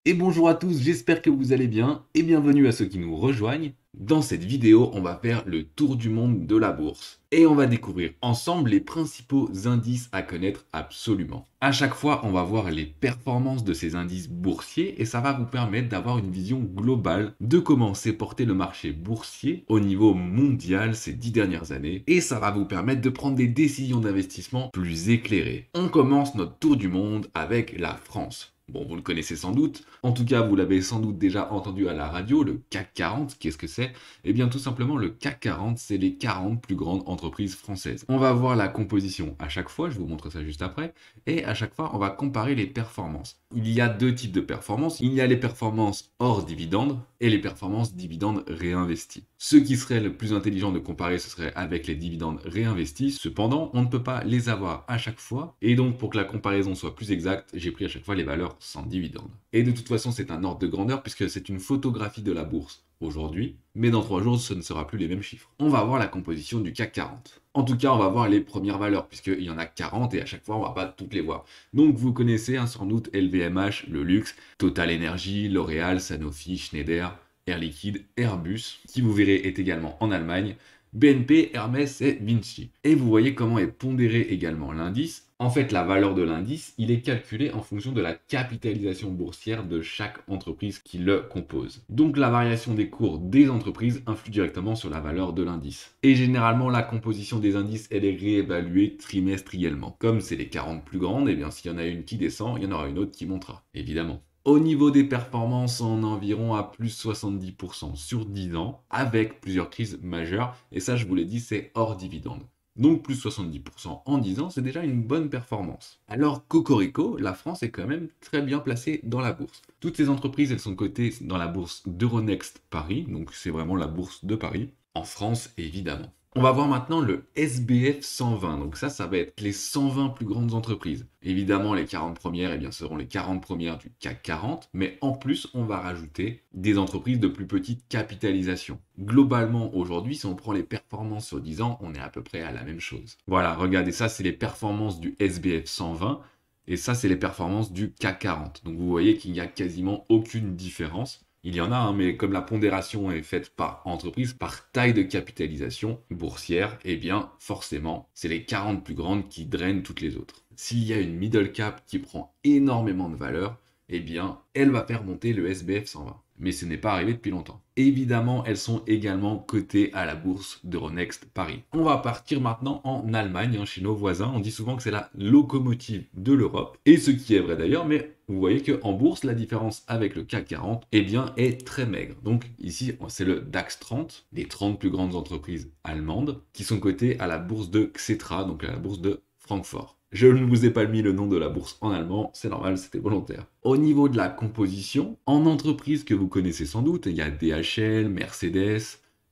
Et bonjour à tous, j'espère que vous allez bien et bienvenue à ceux qui nous rejoignent. Dans cette vidéo, on va faire le tour du monde de la bourse et on va découvrir ensemble les principaux indices à connaître absolument. À chaque fois, on va voir les performances de ces indices boursiers et ça va vous permettre d'avoir une vision globale de comment s'est porté le marché boursier au niveau mondial ces 10 dernières années et ça va vous permettre de prendre des décisions d'investissement plus éclairées. On commence notre tour du monde avec la France. Bon, vous le connaissez sans doute. En tout cas, vous l'avez sans doute déjà entendu à la radio, le CAC 40. Qu'est-ce que c'est? Eh bien, tout simplement, le CAC 40, c'est les 40 plus grandes entreprises françaises. On va voir la composition à chaque fois, je vous montre ça juste après. Et à chaque fois, on va comparer les performances. Il y a deux types de performances. Il y a les performances hors dividendes et les performances dividendes réinvestis. Ce qui serait le plus intelligent de comparer, ce serait avec les dividendes réinvestis. Cependant, on ne peut pas les avoir à chaque fois. Et donc, pour que la comparaison soit plus exacte, j'ai pris à chaque fois les valeurs sans dividendes. Et de toute façon, c'est un ordre de grandeur puisque c'est une photographie de la bourse aujourd'hui, mais dans 3 jours, ce ne sera plus les mêmes chiffres. On va voir la composition du CAC 40. En tout cas, on va voir les premières valeurs, puisqu'il y en a 40 et à chaque fois, on ne va pas toutes les voir. Donc, vous connaissez sans doute LVMH, le luxe, Total Energy, L'Oréal, Sanofi, Schneider, Air Liquide, Airbus, qui vous verrez est également en Allemagne, BNP, Hermès et Vinci. Et vous voyez comment est pondéré également l'indice. En fait, la valeur de l'indice, il est calculé en fonction de la capitalisation boursière de chaque entreprise qui le compose. Donc la variation des cours des entreprises influe directement sur la valeur de l'indice. Et généralement, la composition des indices, elle est réévaluée trimestriellement. Comme c'est les 40 plus grandes, et bien s'il y en a une qui descend, il y en aura une autre qui montera, évidemment. Au niveau des performances, on est environ à plus 70% sur 10 ans, avec plusieurs crises majeures, et ça je vous l'ai dit, c'est hors dividende. Donc plus 70% en 10 ans, c'est déjà une bonne performance. Alors Cocorico, la France est quand même très bien placée dans la bourse. Toutes ces entreprises, elles sont cotées dans la bourse d'Euronext Paris, donc c'est vraiment la bourse de Paris, en France évidemment. On va voir maintenant le SBF 120. Donc ça va être les 120 plus grandes entreprises. Évidemment, les 40 premières, eh bien, seront les 40 premières du CAC 40. Mais en plus, on va rajouter des entreprises de plus petite capitalisation. Globalement, aujourd'hui, si on prend les performances sur 10 ans, on est à peu près à la même chose. Voilà, regardez, ça, c'est les performances du SBF 120. Et ça, c'est les performances du CAC 40. Donc vous voyez qu'il n'y a quasiment aucune différence. Il y en a, mais comme la pondération est faite par entreprise, par taille de capitalisation boursière, eh bien forcément, c'est les 40 plus grandes qui drainent toutes les autres. S'il y a une middle cap qui prend énormément de valeur, eh bien, elle va faire monter le SBF 120. Mais ce n'est pas arrivé depuis longtemps. Évidemment, elles sont également cotées à la bourse d'Euronext Paris. On va partir maintenant en Allemagne, chez nos voisins. On dit souvent que c'est la locomotive de l'Europe, et ce qui est vrai d'ailleurs, mais vous voyez qu'en bourse, la différence avec le CAC 40 eh bien, est très maigre. Donc ici, c'est le DAX 30, les 30 plus grandes entreprises allemandes, qui sont cotées à la bourse de Xetra, donc à la bourse de Francfort. Je ne vous ai pas mis le nom de la bourse en allemand, c'est normal, c'était volontaire. Au niveau de la composition, en entreprise que vous connaissez sans doute, il y a DHL, Mercedes,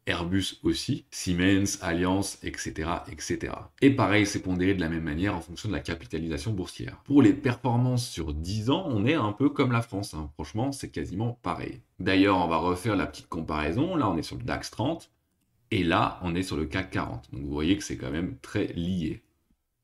Airbus aussi, Siemens, Allianz, etc., etc. Et pareil, c'est pondéré de la même manière en fonction de la capitalisation boursière. Pour les performances sur 10 ans, on est un peu comme la France, hein. Franchement, c'est quasiment pareil. D'ailleurs, on va refaire la petite comparaison. Là, on est sur le DAX 30, et là, on est sur le CAC 40. Donc vous voyez que c'est quand même très lié.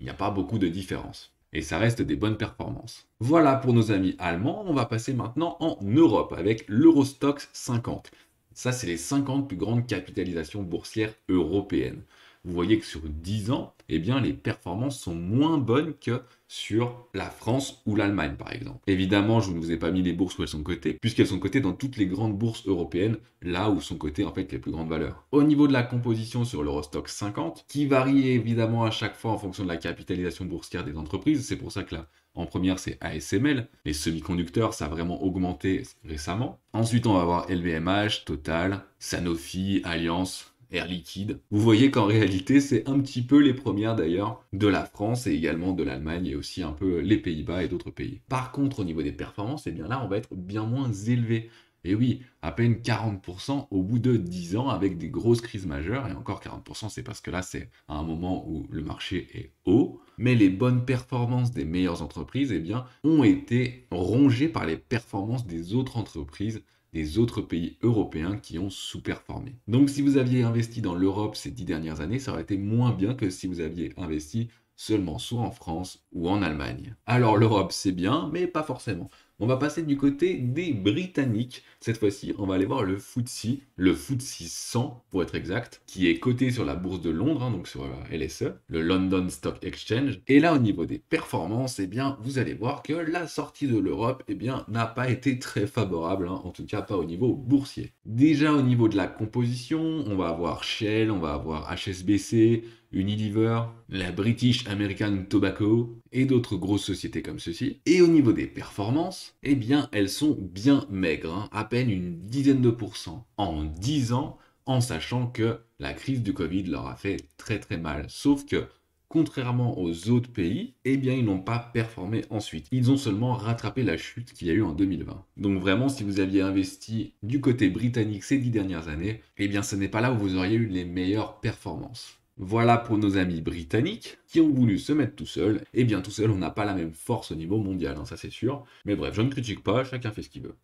Il n'y a pas beaucoup de différence. Et ça reste des bonnes performances. Voilà pour nos amis allemands. On va passer maintenant en Europe avec l'Eurostoxx 50. Ça, c'est les 50 plus grandes capitalisations boursières européennes. Vous voyez que sur 10 ans, eh bien, les performances sont moins bonnes que sur la France ou l'Allemagne, par exemple. Évidemment, je ne vous ai pas mis les bourses où elles sont cotées, puisqu'elles sont cotées dans toutes les grandes bourses européennes, là où sont cotées en fait les plus grandes valeurs. Au niveau de la composition sur l'Eurostoxx 50, qui varie évidemment à chaque fois en fonction de la capitalisation boursière des entreprises, c'est pour ça que là, en première, c'est ASML. Les semi-conducteurs, ça a vraiment augmenté récemment. Ensuite, on va avoir LVMH, Total, Sanofi, Allianz, Air Liquide. Vous voyez qu'en réalité, c'est un petit peu les premières d'ailleurs de la France et également de l'Allemagne et aussi un peu les Pays-Bas et d'autres pays. Par contre, au niveau des performances, eh bien là, on va être bien moins élevé. Et oui, à peine 40% au bout de 10 ans avec des grosses crises majeures. Et encore 40%, c'est parce que là, c'est à un moment où le marché est haut. Mais les bonnes performances des meilleures entreprises, eh bien, ont été rongées par les performances des autres entreprises des autres pays européens qui ont sous-performé. Donc si vous aviez investi dans l'Europe ces 10 dernières années, ça aurait été moins bien que si vous aviez investi seulement soit en France ou en Allemagne. Alors l'Europe c'est bien, mais pas forcément. On va passer du côté des Britanniques. Cette fois-ci, on va aller voir le FTSE 100 pour être exact, qui est coté sur la bourse de Londres, hein, donc sur la LSE, le London Stock Exchange. Et là, au niveau des performances, eh bien, vous allez voir que la sortie de l'Europe, eh bien, n'a pas été très favorable, hein, en tout cas pas au niveau boursier. Déjà au niveau de la composition, on va avoir Shell, on va avoir HSBC, Unilever, la British American Tobacco et d'autres grosses sociétés comme ceci. Et au niveau des performances, eh bien elles sont bien maigres, hein, à peine une dizaine de pourcents en 10 ans, en sachant que la crise du Covid leur a fait très très mal. Sauf que contrairement aux autres pays, eh bien ils n'ont pas performé ensuite. Ils ont seulement rattrapé la chute qu'il y a eu en 2020. Donc vraiment, si vous aviez investi du côté britannique ces 10 dernières années, eh bien ce n'est pas là où vous auriez eu les meilleures performances. Voilà pour nos amis britanniques qui ont voulu se mettre tout seuls. Eh bien tout seul, on n'a pas la même force au niveau mondial, hein, ça c'est sûr. Mais bref, je ne critique pas, chacun fait ce qu'il veut.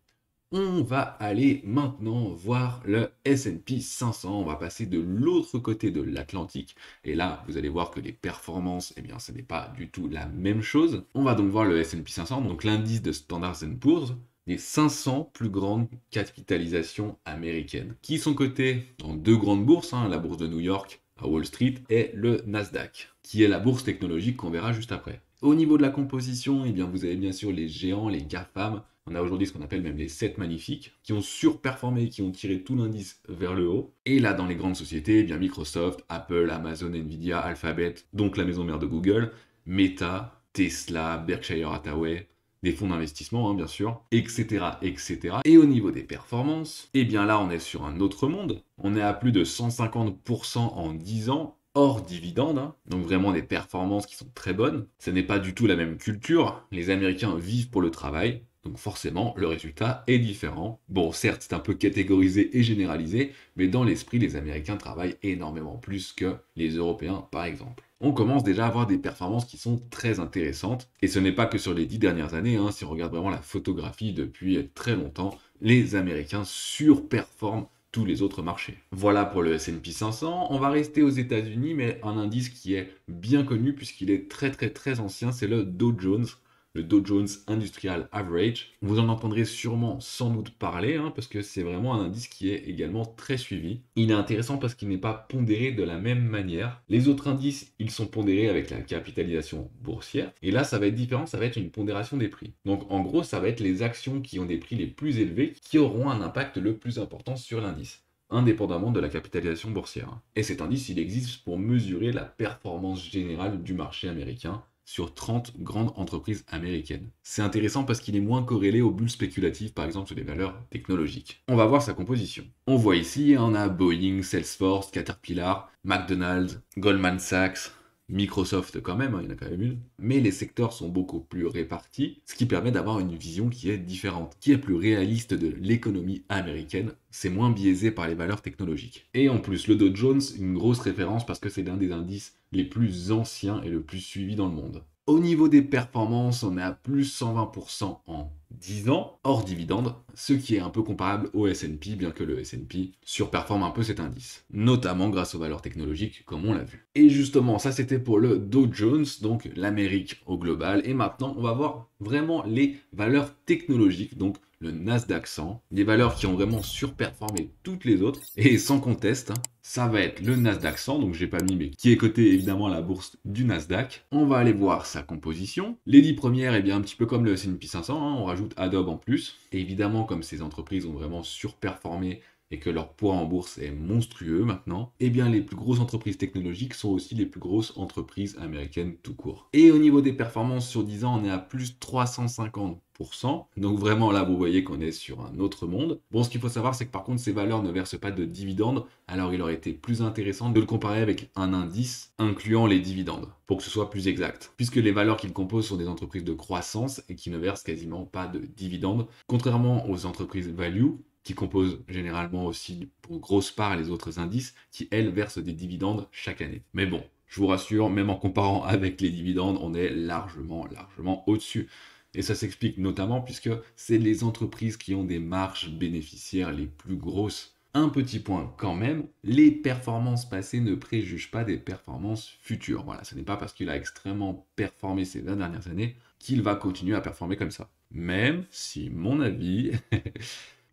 On va aller maintenant voir le S&P 500. On va passer de l'autre côté de l'Atlantique. Et là, vous allez voir que les performances, eh bien, ce n'est pas du tout la même chose. On va donc voir le S&P 500, donc l'indice de Standard & Poor's, des 500 plus grandes capitalisations américaines, qui sont cotées dans deux grandes bourses, hein, la bourse de New York à Wall Street et le Nasdaq, qui est la bourse technologique qu'on verra juste après. Au niveau de la composition, eh bien, vous avez bien sûr les géants, les GAFAM. On a aujourd'hui ce qu'on appelle même les 7 magnifiques, qui ont surperformé, qui ont tiré tout l'indice vers le haut. Et là, dans les grandes sociétés, eh bien Microsoft, Apple, Amazon, Nvidia, Alphabet, donc la maison mère de Google, Meta, Tesla, Berkshire Hathaway, des fonds d'investissement, hein, bien sûr, etc., etc. Et au niveau des performances, eh bien là, on est sur un autre monde. On est à plus de 150% en 10 ans, hors dividende, hein. Donc vraiment des performances qui sont très bonnes. Ce n'est pas du tout la même culture. Les Américains vivent pour le travail, donc forcément, le résultat est différent. Bon, certes, c'est un peu catégorisé et généralisé, mais dans l'esprit, les Américains travaillent énormément plus que les Européens, par exemple. On commence déjà à avoir des performances qui sont très intéressantes, et ce n'est pas que sur les 10 dernières années, hein, si on regarde vraiment la photographie depuis très longtemps, les Américains surperforment tous les autres marchés. Voilà pour le S&P 500. On va rester aux États-Unis, mais un indice qui est bien connu puisqu'il est très ancien, c'est le Dow Jones. Le Dow Jones Industrial Average. Vous en entendrez sûrement sans doute parler, hein, parce que c'est vraiment un indice qui est également très suivi. Il est intéressant parce qu'il n'est pas pondéré de la même manière. Les autres indices, ils sont pondérés avec la capitalisation boursière, et là, ça va être différent, ça va être une pondération des prix. Donc en gros, ça va être les actions qui ont des prix les plus élevés qui auront un impact le plus important sur l'indice, indépendamment de la capitalisation boursière. Et cet indice, il existe pour mesurer la performance générale du marché américain sur 30 grandes entreprises américaines. C'est intéressant parce qu'il est moins corrélé aux bulles spéculatives, par exemple sur les valeurs technologiques. On va voir sa composition. On voit ici, on a Boeing, Salesforce, Caterpillar, McDonald's, Goldman Sachs, Microsoft quand même, hein, il y en a quand même une, mais les secteurs sont beaucoup plus répartis, ce qui permet d'avoir une vision qui est différente, qui est plus réaliste de l'économie américaine, c'est moins biaisé par les valeurs technologiques. Et en plus, le Dow Jones, une grosse référence parce que c'est l'un des indices les plus anciens et le plus suivis dans le monde. Au niveau des performances, on est à plus 120% en 10 ans, hors dividende, ce qui est un peu comparable au S&P, bien que le S&P surperforme un peu cet indice, notamment grâce aux valeurs technologiques, comme on l'a vu. Et justement, ça c'était pour le Dow Jones, donc l'Amérique au global, et maintenant on va voir vraiment les valeurs technologiques, donc le Nasdaq 100, des valeurs qui ont vraiment surperformé toutes les autres, et sans conteste, hein, ça va être le Nasdaq 100, donc j'ai pas mis, mais qui est coté évidemment à la bourse du Nasdaq. On va aller voir sa composition. Les 10 premières, eh bien un petit peu comme le S&P 500, hein, on rajoute Adobe en plus. Et évidemment, comme ces entreprises ont vraiment surperformé et que leur poids en bourse est monstrueux maintenant, eh bien les plus grosses entreprises technologiques sont aussi les plus grosses entreprises américaines tout court. Et au niveau des performances sur 10 ans, on est à plus 350%. Donc vraiment là, vous voyez qu'on est sur un autre monde. Bon, ce qu'il faut savoir, c'est que par contre, ces valeurs ne versent pas de dividendes, alors il aurait été plus intéressant de le comparer avec un indice incluant les dividendes, pour que ce soit plus exact. Puisque les valeurs qu'il compose sont des entreprises de croissance et qui ne versent quasiment pas de dividendes, contrairement aux entreprises value, qui composent généralement aussi pour grosse part les autres indices, qui elles versent des dividendes chaque année. Mais bon, je vous rassure, même en comparant avec les dividendes, on est largement au-dessus. Et ça s'explique notamment puisque c'est les entreprises qui ont des marges bénéficiaires les plus grosses. Un petit point quand même, les performances passées ne préjugent pas des performances futures. Voilà, ce n'est pas parce qu'il a extrêmement performé ces 20 dernières années qu'il va continuer à performer comme ça. Même si mon avis,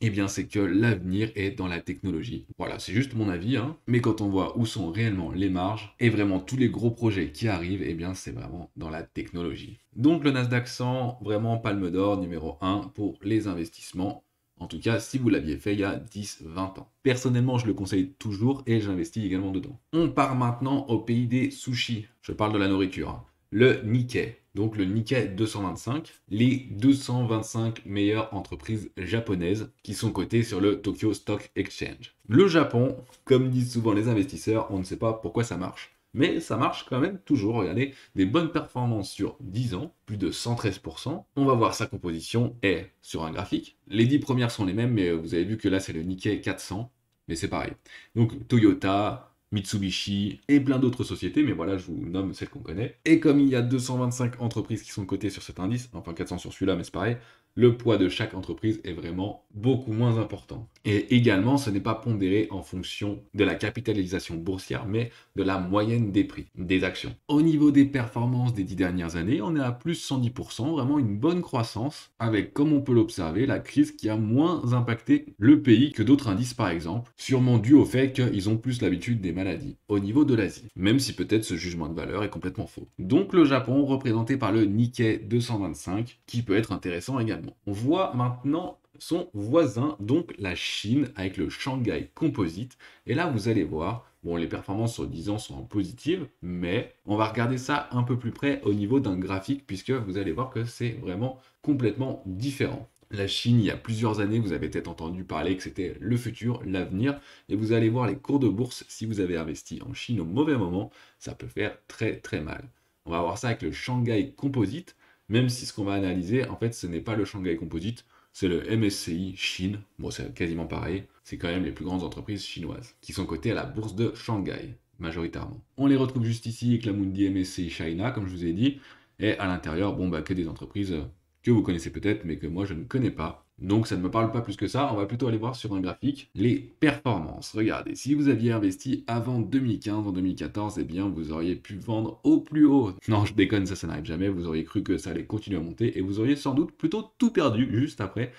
eh bien c'est que l'avenir est dans la technologie. Voilà, c'est juste mon avis, hein. Mais quand on voit où sont réellement les marges et vraiment tous les gros projets qui arrivent, eh bien c'est vraiment dans la technologie. Donc le Nasdaq 100, vraiment palme d'or numéro 1 pour les investissements. En tout cas, si vous l'aviez fait il y a 10-20 ans. Personnellement, je le conseille toujours et j'investis également dedans. On part maintenant au pays des sushis. Je parle de la nourriture, hein. Le Nikkei. Donc le Nikkei 225, les 225 meilleures entreprises japonaises qui sont cotées sur le Tokyo Stock Exchange. Le Japon, comme disent souvent les investisseurs, on ne sait pas pourquoi ça marche. Mais ça marche quand même toujours. Regardez, des bonnes performances sur 10 ans, plus de 113%. On va voir sa composition est sur un graphique. Les 10 premières sont les mêmes, mais vous avez vu que là c'est le Nikkei 400, mais c'est pareil. Donc Toyota, Mitsubishi et plein d'autres sociétés, mais voilà, je vous nomme celles qu'on connaît. Et comme il y a 225 entreprises qui sont cotées sur cet indice, enfin 400 sur celui-là, mais c'est pareil, le poids de chaque entreprise est vraiment beaucoup moins important. Et également, ce n'est pas pondéré en fonction de la capitalisation boursière, mais de la moyenne des prix des actions. Au niveau des performances des 10 dernières années, on est à plus 110%, vraiment une bonne croissance, avec, comme on peut l'observer, la crise qui a moins impacté le pays que d'autres indices par exemple, sûrement dû au fait qu'ils ont plus l'habitude des maladies au niveau de l'Asie, même si peut-être ce jugement de valeur est complètement faux. Donc le Japon, représenté par le Nikkei 225, qui peut être intéressant également. On voit maintenant son voisin, donc la Chine, avec le Shanghai Composite. Et là, vous allez voir, bon, les performances sur 10 ans sont en positive, mais on va regarder ça un peu plus près au niveau d'un graphique, puisque vous allez voir que c'est vraiment complètement différent. La Chine, il y a plusieurs années, vous avez peut-être entendu parler que c'était le futur, l'avenir, et vous allez voir les cours de bourse, si vous avez investi en Chine au mauvais moment, ça peut faire très très mal. On va voir ça avec le Shanghai Composite, même si ce qu'on va analyser, en fait, ce n'est pas le Shanghai Composite, c'est le MSCI Chine. Bon, c'est quasiment pareil. C'est quand même les plus grandes entreprises chinoises qui sont cotées à la bourse de Shanghai, majoritairement. On les retrouve juste ici avec la Mundi MSCI China, comme je vous ai dit. Et à l'intérieur, bon, bah, que des entreprises que vous connaissez peut-être, mais que moi je ne connais pas. Donc ça ne me parle pas plus que ça, on va plutôt aller voir sur un graphique les performances. Regardez, si vous aviez investi avant 2015, en 2014, eh bien vous auriez pu vendre au plus haut. Non, je déconne, ça n'arrive jamais, vous auriez cru que ça allait continuer à monter et vous auriez sans doute plutôt tout perdu juste après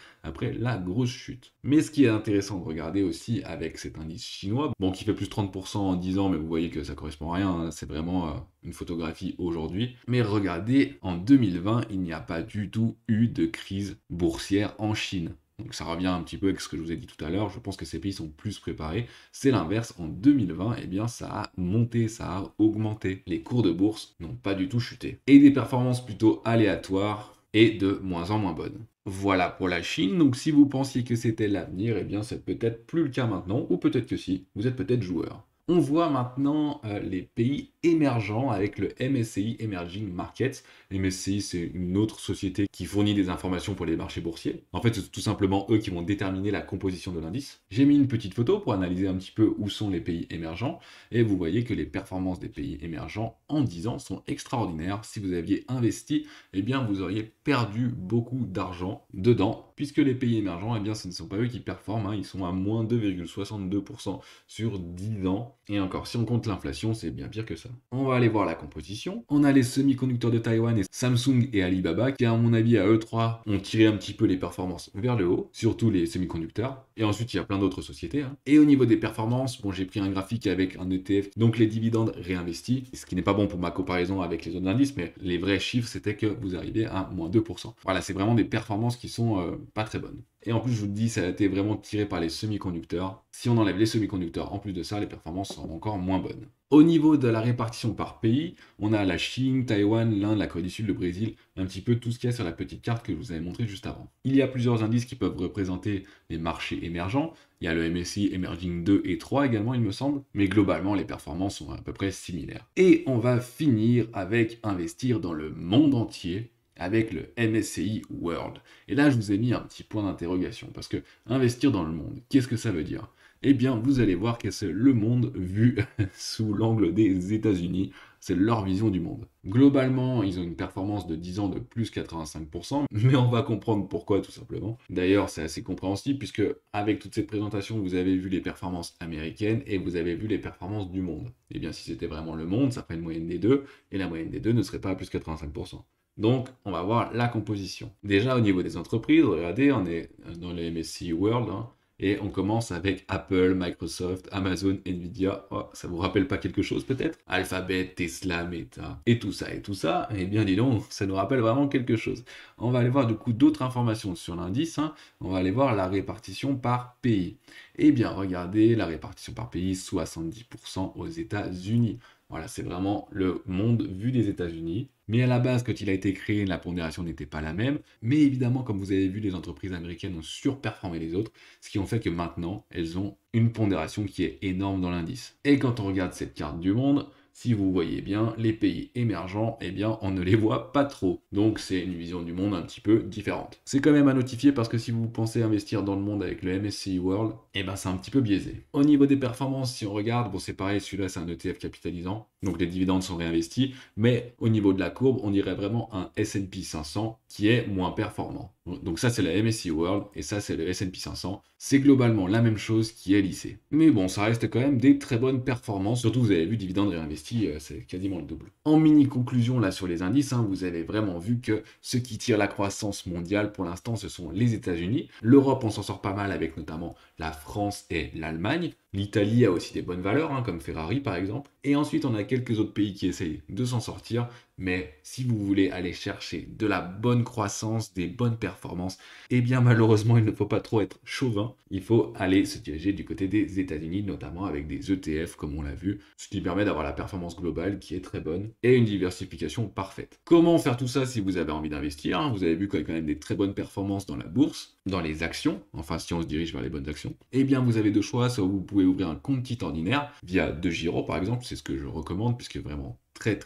la grosse chute. Mais ce qui est intéressant de regarder aussi avec cet indice chinois, bon qui fait plus 30% en 10 ans, mais vous voyez que ça correspond à rien, hein, c'est vraiment une photographie aujourd'hui. Mais regardez, en 2020, il n'y a pas du tout eu de crise boursière en Chine. Donc ça revient un petit peu avec ce que je vous ai dit tout à l'heure, je pense que ces pays sont plus préparés. C'est l'inverse, en 2020, eh bien ça a monté, ça a augmenté. Les cours de bourse n'ont pas du tout chuté. Et des performances plutôt aléatoires et de moins en moins bonnes. Voilà pour la Chine, donc si vous pensiez que c'était l'avenir, eh bien c'est peut-être plus le cas maintenant, ou peut-être que si, vous êtes peut-être joueur. On voit maintenant les pays émergents avec le MSCI Emerging Markets. MSCI, c'est une autre société qui fournit des informations pour les marchés boursiers. En fait, c'est tout simplement eux qui vont déterminer la composition de l'indice. J'ai mis une petite photo pour analyser un petit peu où sont les pays émergents. Et vous voyez que les performances des pays émergents en 10 ans sont extraordinaires. Si vous aviez investi, eh bien, vous auriez perdu beaucoup d'argent dedans, puisque les pays émergents, eh bien, ce ne sont pas eux qui performent, hein. Ils sont à moins 2,62% sur 10 ans. Et encore, si on compte l'inflation, c'est bien pire que ça. On va aller voir la composition. On a les semi-conducteurs de Taïwan et Samsung et Alibaba qui, à mon avis, à eux trois, ont tiré un petit peu les performances vers le haut, surtout les semi-conducteurs. Et ensuite, il y a plein d'autres sociétés, hein. Et au niveau des performances, bon, j'ai pris un graphique avec un ETF, donc les dividendes réinvestis, ce qui n'est pas bon pour ma comparaison avec les autres indices, mais les vrais chiffres, c'était que vous arrivez à moins 2%. Voilà, c'est vraiment des performances qui sont pas très bonnes. Et en plus, je vous dis, ça a été vraiment tiré par les semi-conducteurs. Si on enlève les semi-conducteurs, en plus de ça, les performances sont encore moins bonnes. Au niveau de la répartition par pays, on a la Chine, Taïwan, l'Inde, la Corée du Sud, le Brésil, un petit peu tout ce qu'il y a sur la petite carte que je vous avais montré juste avant. Il y a plusieurs indices qui peuvent représenter les marchés émergents. Il y a le MSCI Emerging 2 et 3 également, il me semble. Mais globalement, les performances sont à peu près similaires. Et on va finir avec investir dans le monde entier, avec le MSCI World. Et là, je vous ai mis un petit point d'interrogation, parce que investir dans le monde, qu'est-ce que ça veut dire? Eh bien, vous allez voir que c'est le monde vu sous l'angle des États-Unis, c'est leur vision du monde. Globalement, ils ont une performance de 10 ans de plus 85%, mais on va comprendre pourquoi tout simplement. D'ailleurs, c'est assez compréhensible, puisque avec toute cette présentation, vous avez vu les performances américaines et vous avez vu les performances du monde. Eh bien, si c'était vraiment le monde, ça ferait une moyenne des deux, et la moyenne des deux ne serait pas à plus 85%. Donc, on va voir la composition. Déjà, au niveau des entreprises, regardez, on est dans le MSCI World, hein, et on commence avec Apple, Microsoft, Amazon, Nvidia. Oh, ça vous rappelle pas quelque chose peut-être? Alphabet, Tesla, Meta, et tout ça, et tout ça. Eh bien, dis donc, ça nous rappelle vraiment quelque chose. On va aller voir du coup d'autres informations sur l'indice, hein. On va aller voir la répartition par pays. Eh bien, regardez, la répartition par pays, 70% aux États-Unis. Voilà, c'est vraiment le monde vu des États-Unis. Mais à la base, quand il a été créé, la pondération n'était pas la même. Mais évidemment, comme vous avez vu, les entreprises américaines ont surperformé les autres, ce qui en fait que maintenant, elles ont une pondération qui est énorme dans l'indice. Et quand on regarde cette carte du monde, si vous voyez bien, les pays émergents, eh bien, on ne les voit pas trop. Donc, c'est une vision du monde un petit peu différente. C'est quand même à notifier parce que si vous pensez investir dans le monde avec le MSCI World, eh ben, c'est un petit peu biaisé. Au niveau des performances, si on regarde, bon, c'est pareil, celui-là, c'est un ETF capitalisant. Donc, les dividendes sont réinvestis. Mais au niveau de la courbe, on dirait vraiment un S&P 500 qui est moins performant. Donc ça, c'est la MSCI World et ça, c'est le S&P 500. C'est globalement la même chose qui est lissé. Mais bon, ça reste quand même des très bonnes performances. Surtout, vous avez vu, dividendes réinvestis, c'est quasiment le double. En mini conclusion, là, sur les indices, hein, vous avez vraiment vu que ce qui tire la croissance mondiale, pour l'instant, ce sont les États-Unis. L'Europe, on s'en sort pas mal avec notamment la France et l'Allemagne. L'Italie a aussi des bonnes valeurs, hein, comme Ferrari par exemple. Et ensuite, on a quelques autres pays qui essayent de s'en sortir. Mais si vous voulez aller chercher de la bonne croissance, des bonnes performances, eh bien malheureusement, il ne faut pas trop être chauvin. Il faut aller se diriger du côté des États-Unis, notamment avec des ETF, comme on l'a vu, ce qui permet d'avoir la performance globale qui est très bonne et une diversification parfaite. Comment faire tout ça si vous avez envie d'investir, hein? Vous avez vu qu'il y a quand même des très bonnes performances dans la bourse, dans les actions, enfin si on se dirige vers les bonnes actions. Eh bien, vous avez deux choix, soit vous pouvez ouvrir un compte titre ordinaire via DeGiro par exemple, c'est ce que je recommande puisque vraiment très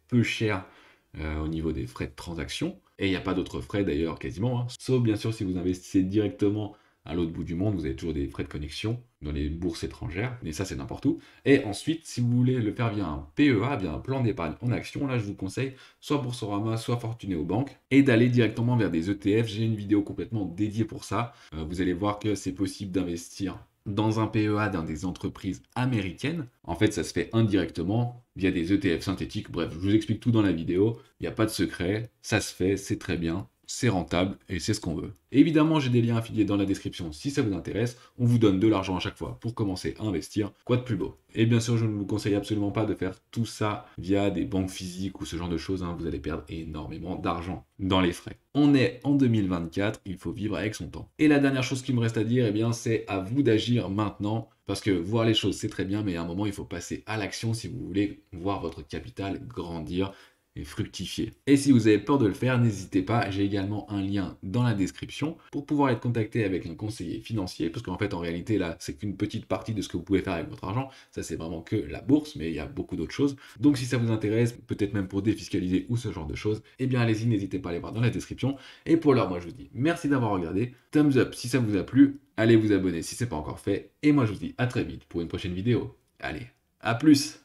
peu cher au niveau des frais de transaction. Et il n'y a pas d'autres frais d'ailleurs quasiment, hein. Sauf bien sûr si vous investissez directement à l'autre bout du monde, vous avez toujours des frais de connexion dans les bourses étrangères, mais ça c'est n'importe où. Et ensuite, si vous voulez le faire via un PEA, via un plan d'épargne en action, là je vous conseille soit Boursorama, soit Fortunéo Banque, et d'aller directement vers des ETF. J'ai une vidéo complètement dédiée pour ça. Vous allez voir que c'est possible d'investir dans un PEA dans des entreprises américaines. En fait, ça se fait indirectement via des ETF synthétiques. Bref, je vous explique tout dans la vidéo. Il n'y a pas de secret. Ça se fait, c'est très bien. C'est rentable et c'est ce qu'on veut. Évidemment, j'ai des liens affiliés dans la description si ça vous intéresse. On vous donne de l'argent à chaque fois pour commencer à investir. Quoi de plus beau? Et bien sûr, je ne vous conseille absolument pas de faire tout ça via des banques physiques ou ce genre de choses, hein. Vous allez perdre énormément d'argent dans les frais. On est en 2024, il faut vivre avec son temps. Et la dernière chose qui me reste à dire, eh bien, c'est à vous d'agir maintenant. Parce que voir les choses, c'est très bien, mais à un moment, il faut passer à l'action si vous voulez voir votre capital grandir et fructifier. Et si vous avez peur de le faire, n'hésitez pas, j'ai également un lien dans la description pour pouvoir être contacté avec un conseiller financier, parce qu'en fait en réalité là c'est qu'une petite partie de ce que vous pouvez faire avec votre argent, ça c'est vraiment que la bourse, mais il y a beaucoup d'autres choses. Donc si ça vous intéresse, peut-être même pour défiscaliser ou ce genre de choses, eh bien allez-y, n'hésitez pas à aller voir dans la description. Et pour l'heure, moi je vous dis merci d'avoir regardé, thumbs up si ça vous a plu, allez vous abonner si c'est pas encore fait, et moi je vous dis à très vite pour une prochaine vidéo. Allez, à plus!